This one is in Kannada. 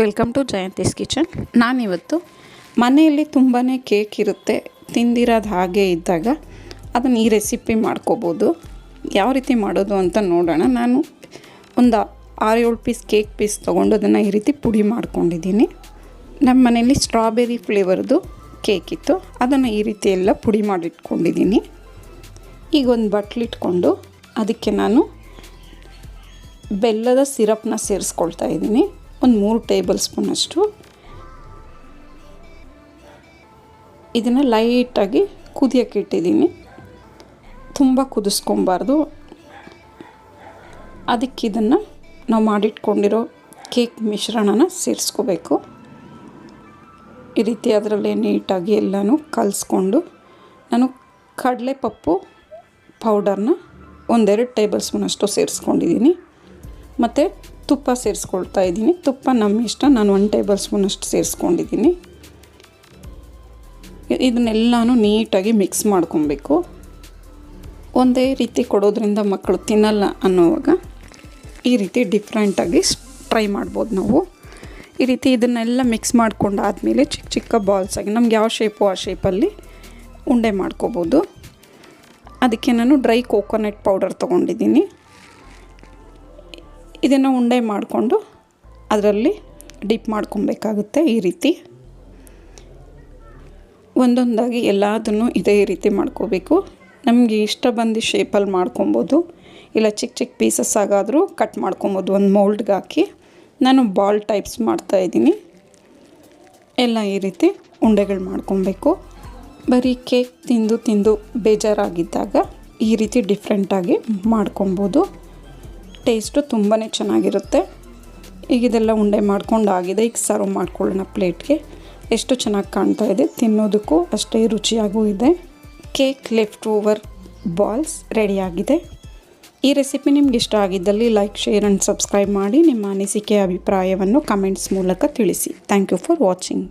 Welcome to Jayanthi's kitchen. ನಾನಿವತ್ತು ಮನೆಯಲ್ಲಿ ತುಂಬಾ ಕೇಕ್ ಇರುತ್ತೆ, ತಿಂದಿರೋದು ಹಾಗೆ ಇದ್ದಾಗ ಅದನ್ನು ಈ ರೆಸಿಪಿ ಮಾಡ್ಕೋಬೋದು. ಯಾವ ರೀತಿ ಮಾಡೋದು ಅಂತ ನೋಡೋಣ. ನಾನು ಒಂದು 6-7 ಪೀಸ್ ಕೇಕ್ ಪೀಸ್ ತೊಗೊಂಡು ಅದನ್ನು ಈ ರೀತಿ ಪುಡಿ ಮಾಡ್ಕೊಂಡಿದ್ದೀನಿ. ನಮ್ಮ ಮನೆಯಲ್ಲಿ ಸ್ಟ್ರಾಬೆರಿ ಫ್ಲೇವರ್ದು ಕೇಕ್ ಇತ್ತು, ಅದನ್ನು ಈ ರೀತಿ ಎಲ್ಲ ಪುಡಿ ಮಾಡಿಟ್ಕೊಂಡಿದ್ದೀನಿ. ಈಗ ಒಂದು ಬಟ್ಲಿಟ್ಕೊಂಡು ಅದಕ್ಕೆ ನಾನು ಬೆಲ್ಲದ ಸಿರಪ್ನ ಸೇರಿಸ್ಕೊಳ್ತಾ ಇದ್ದೀನಿ. ಒಂದು 3 ಟೇಬಲ್ ಸ್ಪೂನಷ್ಟು. ಇದನ್ನು ಲೈಟಾಗಿ ಕುದಿಯೋಕ್ಕೆ ಇಟ್ಟಿದ್ದೀನಿ, ತುಂಬ ಕುದಿಸ್ಕೊಬಾರ್ದು. ಅದಕ್ಕೆ ಇದನ್ನು ನಾವು ಮಾಡಿಟ್ಕೊಂಡಿರೋ ಕೇಕ್ ಮಿಶ್ರಣನ ಸೇರಿಸ್ಕೋಬೇಕು. ಈ ರೀತಿ ಅದರಲ್ಲೇ ನೀಟಾಗಿ ಎಲ್ಲನೂ ಕಲಿಸ್ಕೊಂಡು ನಾನು ಕಡಲೆಪಪ್ಪು ಪೌಡರ್ನ 1-2 ಟೇಬಲ್ ಸ್ಪೂನಷ್ಟು ಸೇರಿಸ್ಕೊಂಡಿದ್ದೀನಿ. ಮತ್ತು ತುಪ್ಪ ಸೇರಿಸ್ಕೊಳ್ತಾ ಇದ್ದೀನಿ. ತುಪ್ಪ ನಮ್ಮ ಇಷ್ಟ, ನಾನು 1 ಟೇಬಲ್ ಸ್ಪೂನಷ್ಟು ಸೇರಿಸ್ಕೊಂಡಿದ್ದೀನಿ. ಇದನ್ನೆಲ್ಲನೂ ನೀಟಾಗಿ ಮಿಕ್ಸ್ ಮಾಡ್ಕೊಬೇಕು. ಒಂದೇ ರೀತಿ ಕೊಡೋದ್ರಿಂದ ಮಕ್ಕಳು ತಿನ್ನಲ್ಲ ಅನ್ನೋವಾಗ ಈ ರೀತಿ ಡಿಫ್ರೆಂಟಾಗಿ ಟ್ರೈ ಮಾಡ್ಬೋದು ನಾವು. ಈ ರೀತಿ ಇದನ್ನೆಲ್ಲ ಮಿಕ್ಸ್ ಮಾಡ್ಕೊಂಡಾದಮೇಲೆ ಚಿಕ್ಕ ಚಿಕ್ಕ ಬಾಲ್ಸಾಗಿ ನಮ್ಗೆ ಯಾವ ಶೇಪು ಆ ಶೇಪಲ್ಲಿ ಉಂಡೆ ಮಾಡ್ಕೋಬೋದು. ಅದಕ್ಕೆ ನಾನು ಡ್ರೈ ಕೋಕೋನಟ್ ಪೌಡರ್ ತೊಗೊಂಡಿದ್ದೀನಿ. ಇದನ್ನು ಉಂಡೆ ಮಾಡಿಕೊಂಡು ಅದರಲ್ಲಿ ಡಿಪ್ ಮಾಡ್ಕೊಬೇಕಾಗುತ್ತೆ. ಈ ರೀತಿ ಒಂದೊಂದಾಗಿ ಎಲ್ಲದನ್ನು ಇದೇ ರೀತಿ ಮಾಡ್ಕೋಬೇಕು. ನಮಗೆ ಇಷ್ಟ ಬಂದು ಶೇಪಲ್ಲಿ ಮಾಡ್ಕೊಬೋದು, ಇಲ್ಲ ಚಿಕ್ಕ ಚಿಕ್ಕ ಪೀಸಸ್ ಆಗಾದರೂ ಕಟ್ ಮಾಡ್ಕೊಬೋದು. ಒಂದು ಮೋಲ್ಡ್ಗೆ ಹಾಕಿ ನಾನು ಬಾಲ್ ಟೈಪ್ಸ್ ಮಾಡ್ತಾಯಿದ್ದೀನಿ. ಎಲ್ಲ ಈ ರೀತಿ ಉಂಡೆಗಳು ಮಾಡ್ಕೊಬೇಕು. ಬರೀ ಕೇಕ್ ತಿಂದು ಬೇಜಾರಾಗಿದ್ದಾಗ ಈ ರೀತಿ ಡಿಫ್ರೆಂಟಾಗಿ ಮಾಡ್ಕೊಬೋದು. ಟೇಸ್ಟು ತುಂಬಾ ಚೆನ್ನಾಗಿರುತ್ತೆ. ಈಗ ಇದೆಲ್ಲ ಉಂಡೆ ಮಾಡ್ಕೊಂಡಾಗಿದೆ. ಈಗ ಸರ್ವ್ ಮಾಡ್ಕೊಳ್ಳೋಣ ಪ್ಲೇಟ್ಗೆ. ಎಷ್ಟು ಚೆನ್ನಾಗಿ ಕಾಣ್ತಾ ಇದೆ, ತಿನ್ನೋದಕ್ಕೂ ಅಷ್ಟೇ ರುಚಿಯಾಗೂ ಇದೆ. ಕೇಕ್ ಲೆಫ್ಟ್ ಓವರ್ ಬಾಲ್ಸ್ ರೆಡಿಯಾಗಿದೆ. ಈ ರೆಸಿಪಿ ನಿಮ್ಗೆ ಇಷ್ಟ ಆಗಿದ್ದಲ್ಲಿ ಲೈಕ್, ಶೇರ್ ಆ್ಯಂಡ್ ಸಬ್ಸ್ಕ್ರೈಬ್ ಮಾಡಿ. ನಿಮ್ಮ ಅನಿಸಿಕೆ ಅಭಿಪ್ರಾಯವನ್ನು ಕಮೆಂಟ್ಸ್ ಮೂಲಕ ತಿಳಿಸಿ. Thank you for watching.